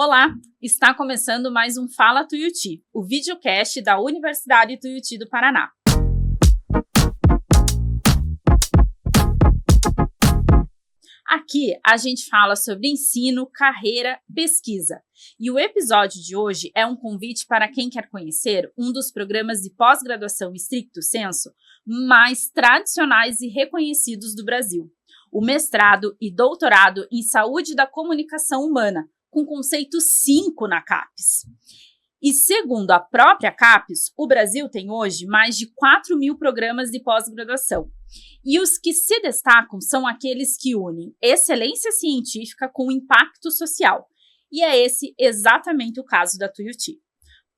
Olá, está começando mais um Fala Tuiuti, o videocast da Universidade Tuiuti do Paraná. Aqui a gente fala sobre ensino, carreira, pesquisa. E o episódio de hoje é um convite para quem quer conhecer um dos programas de pós-graduação stricto sensu mais tradicionais e reconhecidos do Brasil, o mestrado e doutorado em Saúde da Comunicação Humana, com conceito 5 na CAPES. E segundo a própria CAPES, o Brasil tem hoje mais de 4.000 programas de pós-graduação. E os que se destacam são aqueles que unem excelência científica com impacto social. E é esse exatamente o caso da Tuiuti.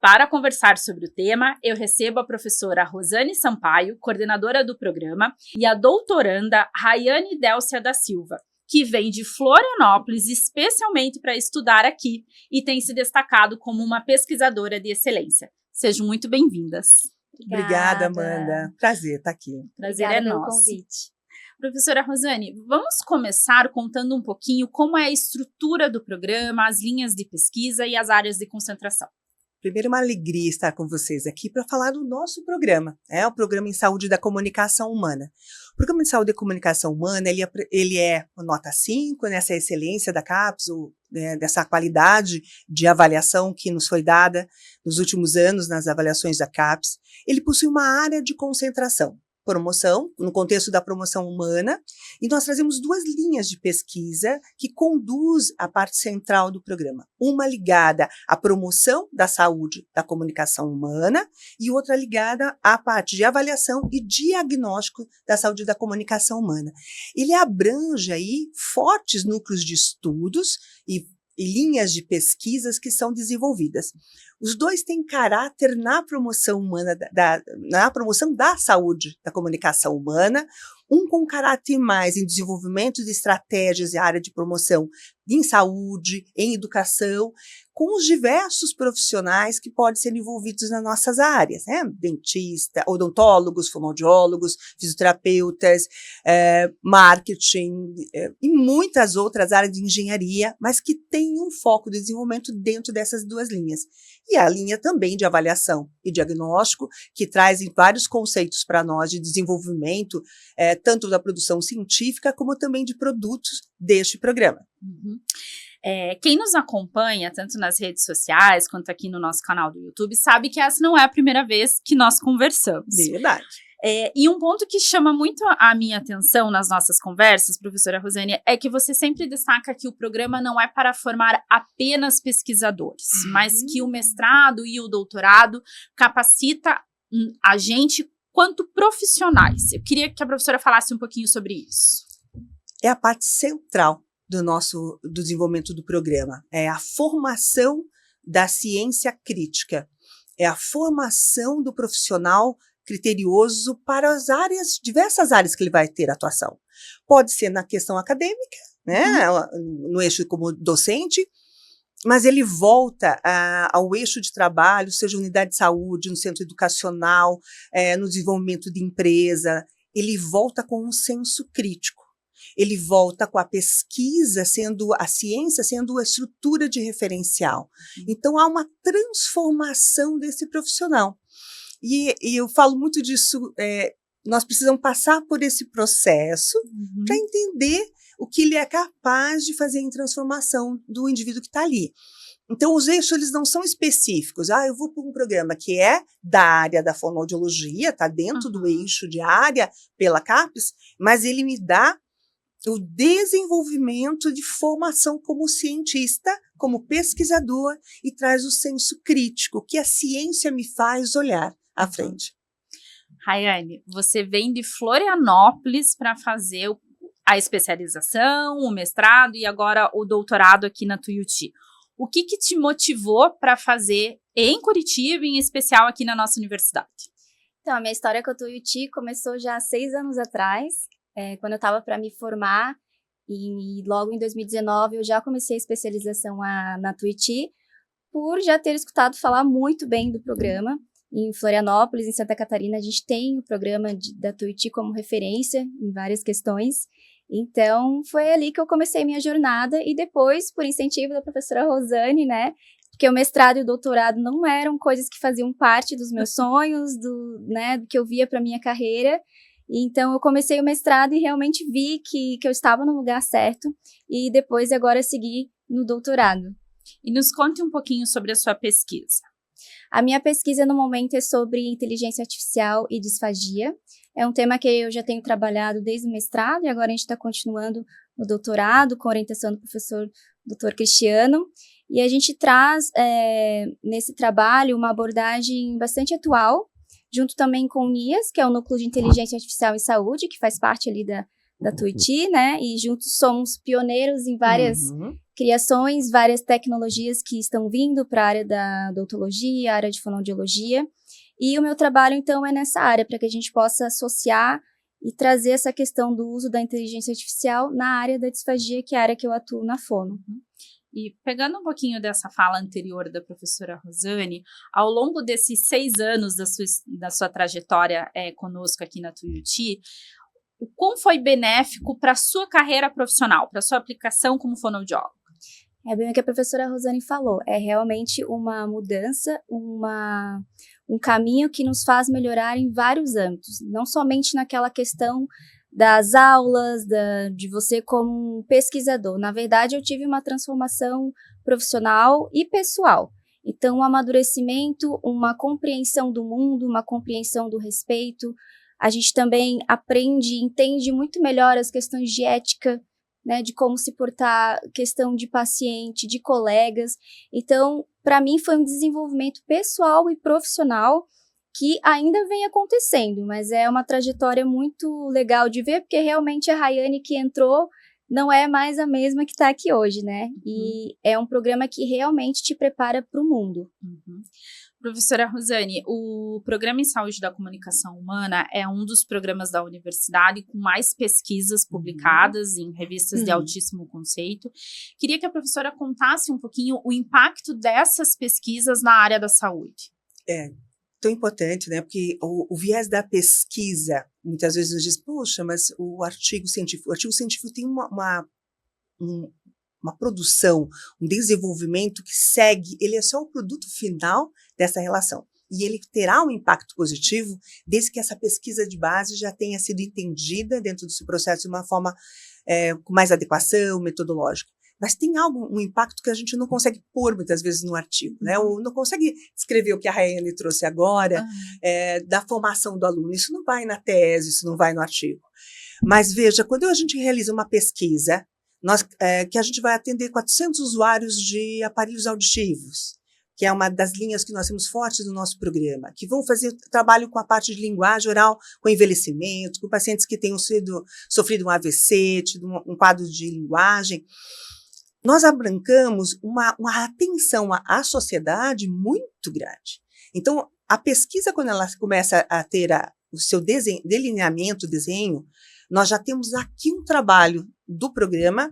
Para conversar sobre o tema, eu recebo a professora Rosane Sampaio, coordenadora do programa, e a doutoranda Rayane Délcia da Silva, que vem de Florianópolis especialmente para estudar aqui e tem se destacado como uma pesquisadora de excelência. Sejam muito bem-vindas. Obrigada, Amanda. Prazer estar aqui. Prazer Obrigada é pelo nosso. convite. Professora Rosane, vamos começar contando um pouquinho como é a estrutura do programa, as linhas de pesquisa e as áreas de concentração. Primeiro, uma alegria estar com vocês aqui para falar do nosso programa, o Programa em Saúde da Comunicação Humana. O Programa em Saúde da Comunicação Humana, ele é nota 5, nessa excelência da CAPES, dessa qualidade de avaliação que nos foi dada nos últimos anos nas avaliações da CAPES. Ele possui uma área de concentração, promoção, no contexto da promoção humana, e nós trazemos duas linhas de pesquisa que conduz a parte central do programa. Uma ligada à promoção da saúde da comunicação humana e outra ligada à parte de avaliação e diagnóstico da saúde da comunicação humana. Ele abrange aí fortes núcleos de estudos e linhas de pesquisas que são desenvolvidas. Os dois têm caráter na promoção humana, na promoção da saúde da comunicação humana, um com caráter mais em desenvolvimento de estratégias e área de promoção em saúde, em educação, com os diversos profissionais que podem ser envolvidos nas nossas áreas, dentista, odontólogos, fonoaudiólogos, fisioterapeutas, marketing e muitas outras áreas de engenharia, mas que têm um foco de desenvolvimento dentro dessas duas linhas. E a linha também de avaliação e diagnóstico, que trazem vários conceitos para nós de desenvolvimento, tanto da produção científica como também de produtos deste programa. Uhum. Quem nos acompanha, tanto nas redes sociais quanto aqui no nosso canal do YouTube, sabe que essa não é a primeira vez que nós conversamos. Verdade. E um ponto que chama muito a minha atenção nas nossas conversas, professora Rosane, é que você sempre destaca que o programa não é para formar apenas pesquisadores, mas que o mestrado e o doutorado capacita a gente quanto profissionais. Eu queria que a professora falasse um pouquinho sobre isso. É a parte central do desenvolvimento do programa. É a formação da ciência crítica. É a formação do profissional criterioso para as áreas, diversas áreas que ele vai ter atuação. Pode ser na questão acadêmica, no eixo como docente, mas ele volta ao eixo de trabalho, seja unidade de saúde, no centro educacional, no desenvolvimento de empresa. Ele volta com um senso crítico. Ele volta com a pesquisa, a ciência sendo a estrutura de referencial. Então, há uma transformação desse profissional. E eu falo muito disso, nós precisamos passar por esse processo para entender o que ele é capaz de fazer em transformação do indivíduo que está ali. Então, os eixos eles não são específicos. Eu vou para um programa que é da área da fonoaudiologia, está dentro do eixo de área pela CAPES, mas ele me dá o desenvolvimento de formação como cientista, como pesquisador, e traz o senso crítico, que a ciência me faz olhar à frente. Rayane, você vem de Florianópolis para fazer a especialização, o mestrado e agora o doutorado aqui na Tuiuti. O que te motivou para fazer em Curitiba, em especial aqui na nossa universidade? Então, a minha história com a Tuiuti começou já há 6 anos atrás, quando eu estava para me formar, e logo em 2019 eu já comecei a especialização na Tuiuti, por já ter escutado falar muito bem do programa. Em Florianópolis, em Santa Catarina, a gente tem o programa da Tuiuti como referência em várias questões, Então, foi ali que eu comecei minha jornada e depois, por incentivo da professora Rosane, né, porque o mestrado e o doutorado não eram coisas que faziam parte dos meus sonhos, do que eu via para minha carreira. Então, eu comecei o mestrado e realmente vi que eu estava no lugar certo e depois agora segui no doutorado. E nos conte um pouquinho sobre a sua pesquisa. A minha pesquisa no momento é sobre inteligência artificial e disfagia. É um tema que eu já tenho trabalhado desde o mestrado e agora a gente está continuando no doutorado com orientação do professor Dr. Cristiano. E a gente traz nesse trabalho uma abordagem bastante atual, junto também com o NIAS, que é o Núcleo de Inteligência Artificial em Saúde, que faz parte ali da Tuiuti, né? E juntos somos pioneiros em várias criações, várias tecnologias que estão vindo para a área da odontologia, a área de fonoaudiologia. E o meu trabalho, então, é nessa área, para que a gente possa associar e trazer essa questão do uso da inteligência artificial na área da disfagia, que é a área que eu atuo na Fono. E pegando um pouquinho dessa fala anterior da professora Rosane, ao longo desses 6 anos da sua trajetória conosco aqui na Tuiuti, o quão foi benéfico para a sua carreira profissional, para a sua aplicação como fonoaudióloga? É bem o que a professora Rosane falou, é realmente uma mudança, um caminho que nos faz melhorar em vários âmbitos, não somente naquela questão das aulas, de você como um pesquisador. Na verdade, eu tive uma transformação profissional e pessoal. Então, um amadurecimento, uma compreensão do mundo, uma compreensão do respeito. A gente também aprende, entende muito melhor as questões de ética, né, de como se portar, questão de paciente, de colegas. Então, para mim, foi um desenvolvimento pessoal e profissional que ainda vem acontecendo, mas é uma trajetória muito legal de ver, porque realmente a Rayane que entrou não é mais a mesma que está aqui hoje, né? E é um programa que realmente te prepara para o mundo. Professora Rosane, o Programa em Saúde da Comunicação Humana é um dos programas da universidade com mais pesquisas publicadas em revistas de altíssimo conceito. Queria que a professora contasse um pouquinho o impacto dessas pesquisas na área da saúde. Tão importante, né? Porque o viés da pesquisa, muitas vezes nos diz, poxa, mas o artigo científico tem uma produção, um desenvolvimento que segue, ele é só o produto final dessa relação. E ele terá um impacto positivo desde que essa pesquisa de base já tenha sido entendida dentro do seu processo de uma forma com mais adequação metodológica. Mas tem um impacto que a gente não consegue pôr muitas vezes no artigo, né? Ou não consegue escrever o que a Rayane trouxe agora, da formação do aluno. Isso não vai na tese, isso não vai no artigo. Mas veja, quando a gente realiza uma pesquisa, que a gente vai atender 400 usuários de aparelhos auditivos, que é uma das linhas que nós temos fortes no nosso programa, que vão fazer trabalho com a parte de linguagem oral, com envelhecimento, com pacientes que tenham sofrido um AVC, tido um quadro de linguagem. Nós abrancamos uma atenção à sociedade muito grande. Então, a pesquisa, quando ela começa a ter o seu delineamento, desenho, nós já temos aqui um trabalho do programa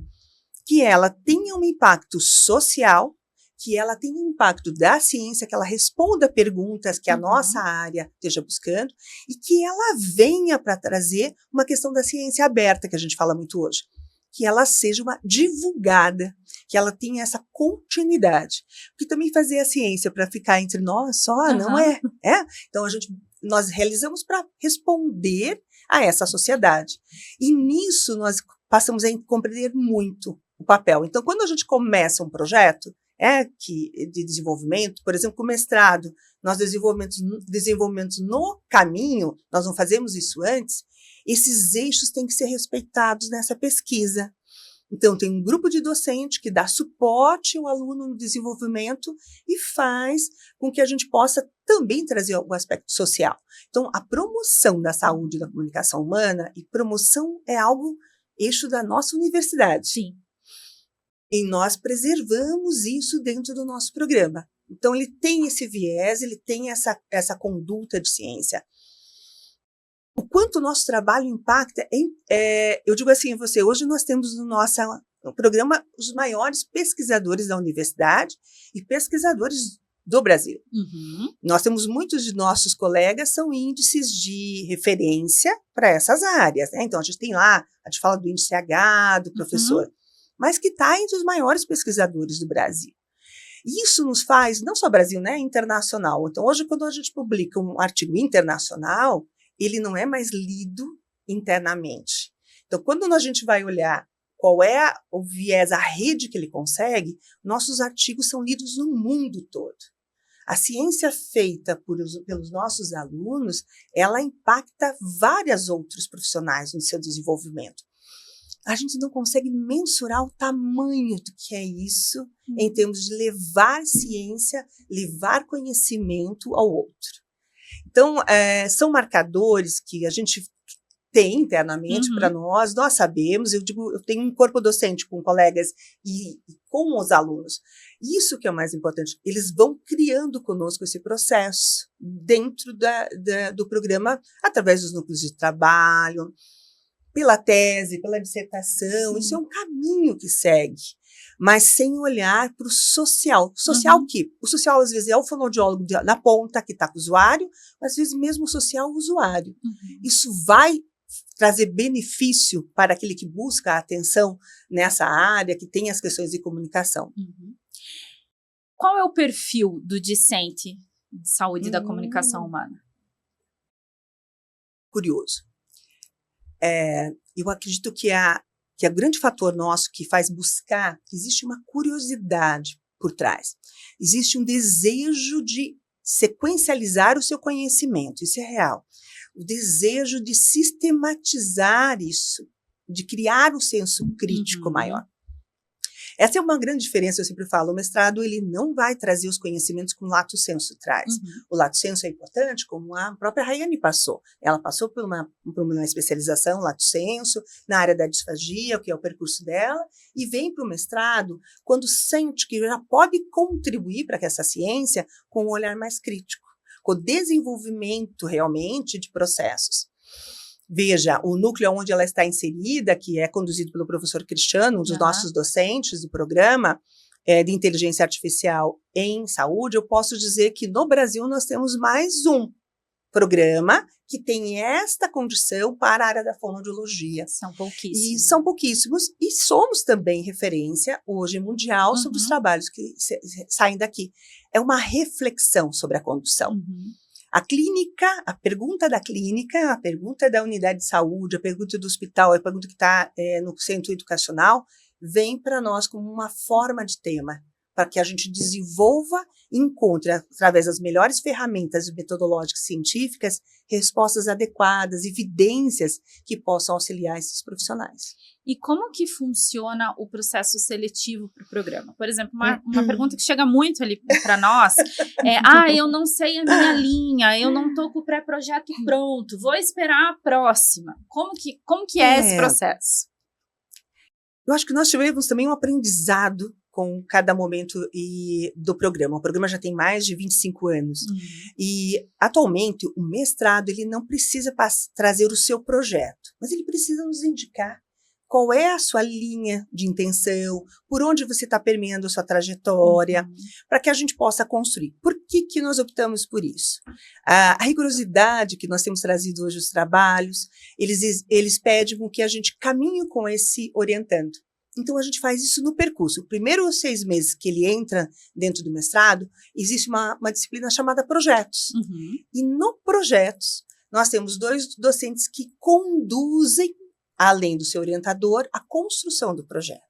que ela tenha um impacto social, que ela tenha um impacto da ciência, que ela responda perguntas que a nossa área esteja buscando e que ela venha para trazer uma questão da ciência aberta, que a gente fala muito hoje. Que ela seja uma divulgada, que ela tenha essa continuidade. Porque também fazer a ciência para ficar entre nós só, não é. Então, nós realizamos para responder a essa sociedade. E nisso nós passamos a compreender muito o papel. Então, quando a gente começa um projeto de desenvolvimento, por exemplo, com o mestrado, nós desenvolvimentos no caminho, nós não fazemos isso antes, esses eixos têm que ser respeitados nessa pesquisa. Então, tem um grupo de docente que dá suporte ao aluno no desenvolvimento e faz com que a gente possa também trazer o aspecto social. Então, a promoção da saúde da comunicação humana, e promoção é eixo da nossa universidade. Sim. E nós preservamos isso dentro do nosso programa. Então, ele tem esse viés, ele tem essa conduta de ciência. O quanto o nosso trabalho impacta, eu digo assim a você, hoje nós temos no nosso programa os maiores pesquisadores da universidade e pesquisadores do Brasil. Uhum. Nós temos muitos de nossos colegas são índices de referência para essas áreas, né? Então, a gente tem lá, a gente fala do índice H, do professor, mas que está entre os maiores pesquisadores do Brasil. E isso nos faz, não só Brasil, né? Internacional. Então, hoje, quando a gente publica um artigo internacional, ele não é mais lido internamente. Então, quando a gente vai olhar qual é o viés, a rede que ele consegue, nossos artigos são lidos no mundo todo. A ciência feita pelos nossos alunos, ela impacta vários outros profissionais no seu desenvolvimento. A gente não consegue mensurar o tamanho do que é isso em termos de levar ciência, levar conhecimento ao outro. Então, são marcadores que a gente tem internamente para nós sabemos, eu tenho um corpo docente com colegas e com os alunos. Isso que é o mais importante, eles vão criando conosco esse processo dentro do programa, através dos núcleos de trabalho, pela tese, pela dissertação. Isso é um caminho que segue, mas sem olhar para o social. Social que? O social, às vezes, é o fonoaudiólogo na ponta, que está com o usuário, mas, às vezes, mesmo o social, o usuário. Isso vai trazer benefício para aquele que busca a atenção nessa área, que tem as questões de comunicação. Qual é o perfil do discente de saúde da comunicação humana? Curioso. Eu acredito que o grande fator nosso que faz buscar, existe uma curiosidade por trás. Existe um desejo de sequencializar o seu conhecimento, isso é real. O desejo de sistematizar isso, de criar um senso crítico maior. Essa é uma grande diferença, eu sempre falo, o mestrado ele não vai trazer os conhecimentos que o lato sensu traz. O lato sensu é importante, como a própria Rayane passou. Ela passou por uma especialização, lato sensu, na área da disfagia, que é o percurso dela, e vem para o mestrado quando sente que já pode contribuir para que essa ciência com um olhar mais crítico, com o desenvolvimento realmente de processos. Veja, o núcleo onde ela está inserida, que é conduzido pelo professor Cristiano, um dos nossos docentes do programa de inteligência artificial em saúde, eu posso dizer que no Brasil nós temos mais um programa que tem esta condição para a área da fonoaudiologia. São pouquíssimos. E são pouquíssimos, e somos também referência hoje mundial sobre os trabalhos que saem daqui. É uma reflexão sobre a condução. A clínica, a pergunta da clínica, a pergunta da unidade de saúde, a pergunta do hospital, a pergunta que está no centro educacional, vem para nós como uma forma de tema, para que a gente desenvolva e encontre, através das melhores ferramentas metodológicas científicas, respostas adequadas, evidências que possam auxiliar esses profissionais. E como que funciona o processo seletivo para o programa? Por exemplo, uma pergunta que chega muito ali para nós é, eu não sei a minha linha, eu não estou com o pré-projeto pronto, vou esperar a próxima. Como que é esse processo? Eu acho que nós tivemos também um aprendizado com cada momento do programa. O programa já tem mais de 25 anos. E, atualmente, o mestrado ele não precisa trazer o seu projeto, mas ele precisa nos indicar qual é a sua linha de intenção, por onde você está permeando a sua trajetória, para que a gente possa construir. Por que nós optamos por isso? A rigorosidade que nós temos trazido hoje os trabalhos, eles pedem que a gente caminhe com esse orientando. Então, a gente faz isso no percurso. Primeiro 6 meses que ele entra dentro do mestrado, existe uma disciplina chamada projetos. E no projetos, nós temos 2 docentes que conduzem, além do seu orientador, a construção do projeto.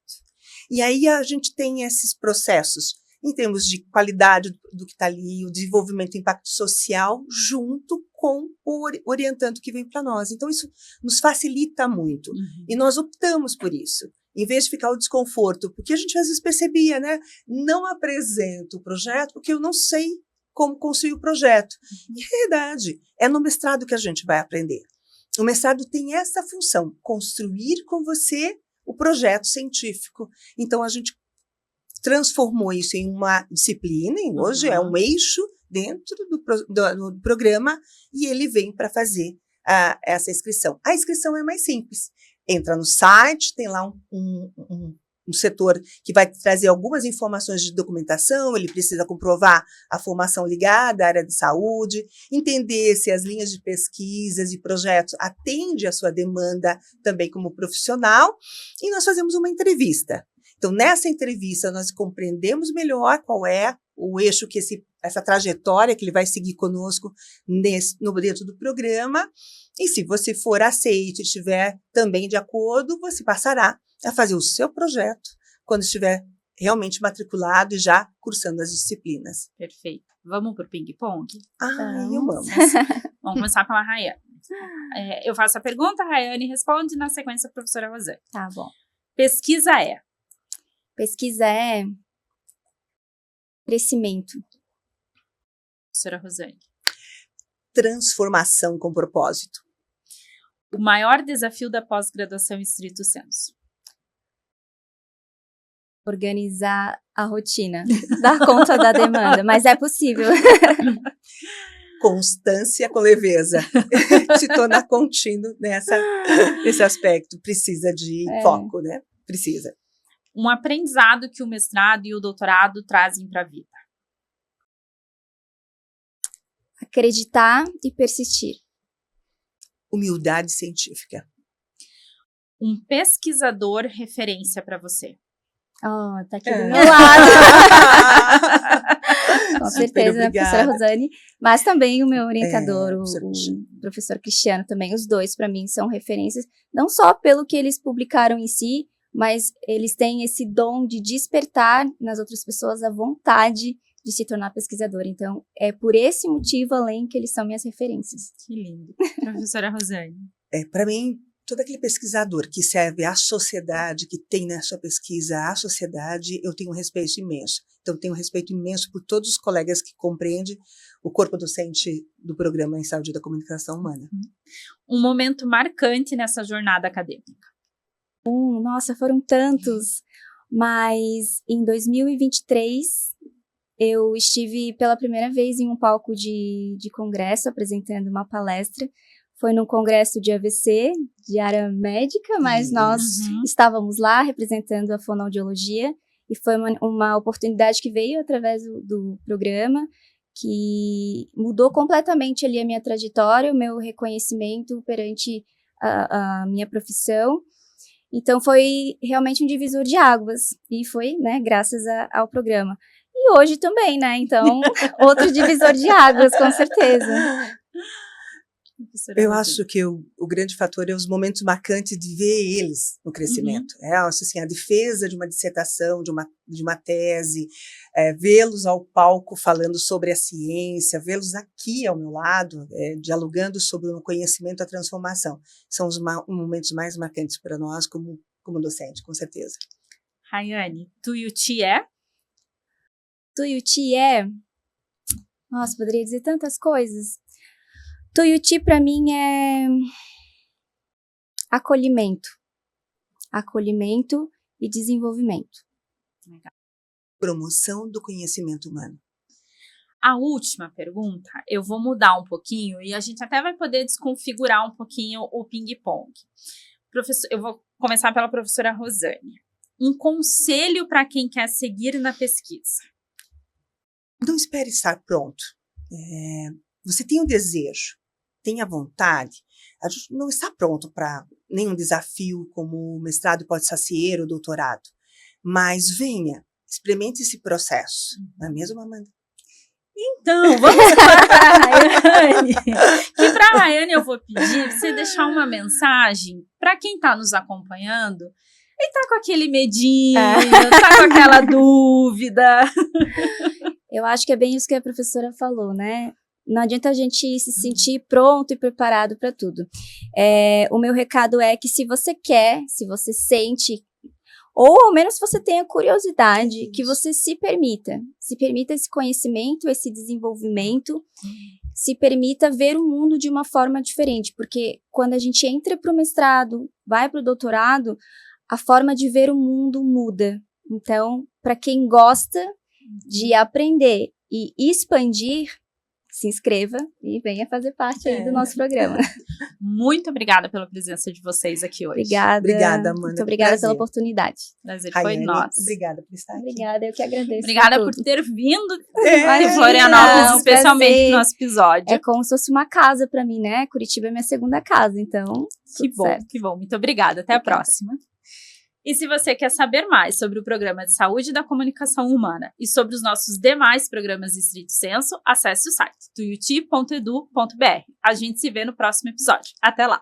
E aí a gente tem esses processos em termos de qualidade do que está ali, o desenvolvimento do impacto social, junto com o orientando que vem para nós. Então, isso nos facilita muito. E nós optamos por isso. Em vez de ficar o desconforto, porque a gente às vezes percebia, né? Não apresento o projeto porque eu não sei como construir o projeto. E é verdade, é no mestrado que a gente vai aprender. O mestrado tem essa função, construir com você o projeto científico. Então, a gente transformou isso em uma disciplina, e hoje é um eixo dentro do programa, e ele vem para fazer essa inscrição. A inscrição é mais simples. Entra no site, tem lá um setor que vai trazer algumas informações de documentação, ele precisa comprovar a formação ligada à área de saúde, entender se as linhas de pesquisas e projetos atendem à sua demanda também como profissional, e nós fazemos uma entrevista. Então, nessa entrevista, nós compreendemos melhor qual é o eixo que essa trajetória que ele vai seguir conosco dentro do programa, e se você for aceito e estiver também de acordo, você passará a fazer o seu projeto quando estiver realmente matriculado e já cursando as disciplinas. Perfeito. Vamos para o ping-pong? Eu amo. Vamos começar pela Rayane. Eu faço a pergunta, a Rayane responde, na sequência a professora Rosane. Tá bom. Pesquisa é? Pesquisa é crescimento. Professora Rosane. Transformação com propósito. O maior desafio da pós-graduação estrito sensu? Organizar a rotina, dar conta da demanda, mas é possível. Constância com leveza. Se tornar contínuo nesse aspecto. Precisa de foco, né? Precisa. Um aprendizado que o mestrado e o doutorado trazem para a vida? Acreditar e persistir. Humildade científica. Um pesquisador referência para você? Oh, tá aqui do meu lado. Com certeza, a professora Rosane, mas também o meu orientador, o professor Cristiano também. Os dois, para mim, são referências, não só pelo que eles publicaram em si, mas eles têm esse dom de despertar nas outras pessoas a vontade de se tornar pesquisador. Então, é por esse motivo, além, que eles são minhas referências. Que lindo. Professora Rosane. Para mim, todo aquele pesquisador que serve à sociedade, que tem na sua pesquisa a sociedade, eu tenho um respeito imenso. Então, tenho um respeito imenso por todos os colegas que compreendem o corpo docente do Programa em Saúde da Comunicação Humana. Um momento marcante nessa jornada acadêmica? Nossa, foram tantos, mas em 2023 eu estive pela primeira vez em um palco de congresso apresentando uma palestra. Foi num congresso de AVC, de área médica, mas nós estávamos lá representando a fonoaudiologia, e foi uma oportunidade que veio através do programa, que mudou completamente ali a minha trajetória, o meu reconhecimento perante a minha profissão. Então, foi realmente um divisor de águas, e foi, né, graças ao programa. E hoje também, né, então, outro divisor de águas, com certeza. Eu acho que o grande fator é os momentos marcantes de ver eles no crescimento. Acho assim, a defesa de uma dissertação, de uma tese, vê-los ao palco falando sobre a ciência, vê-los aqui ao meu lado, dialogando sobre o conhecimento e a transformação. São os momentos mais marcantes para nós como docente, com certeza. Rayane, Tuiuti é? Tuiuti é... Nossa, poderia dizer tantas coisas. Tuiuti, para mim, é acolhimento. Acolhimento e desenvolvimento. Legal. Promoção do conhecimento humano. A última pergunta, eu vou mudar um pouquinho e a gente até vai poder desconfigurar um pouquinho o ping-pong. Eu vou começar pela professora Rosane. Um conselho para quem quer seguir na pesquisa? Não espere estar pronto. Você tem um desejo, tem a vontade, a gente não está pronto para nenhum desafio como o mestrado pós-sacieiro ou doutorado, mas venha, experimente esse processo, não é mesmo, Amanda? Então, vamos para a Rayane. E para a Rayane eu vou pedir para você deixar uma mensagem para quem está nos acompanhando e está com aquele medinho, está com aquela dúvida. Eu acho que é bem isso que a professora falou, né? Não adianta a gente se sentir pronto e preparado para tudo. O meu recado é que se você quer, se você sente, ou ao menos se você tenha curiosidade, que você se permita esse conhecimento, esse desenvolvimento, se permita ver o mundo de uma forma diferente, porque quando a gente entra para o mestrado, vai para o doutorado, a forma de ver o mundo muda. Então, para quem gosta de aprender e expandir, se inscreva e venha fazer parte aí do nosso programa. Muito obrigada pela presença de vocês aqui hoje. Obrigada, Amanda. Muito obrigada Prazer. pela oportunidade. Prazer foi Raiane, nosso. obrigada por estar aqui. Obrigada, eu que agradeço. Obrigada por tudo. ter vindo É, de Florianópolis, não, especialmente prazer. no nosso episódio. É como se fosse uma casa pra mim, né? Curitiba é minha segunda casa, então. Que tudo bom, certo. que bom. Muito obrigada. Até a Obrigada. próxima. E se você quer saber mais sobre o Programa de Saúde da Comunicação Humana e sobre os nossos demais programas de estrito senso, acesse o site tuiuti.edu.br. A gente se vê no próximo episódio. Até lá!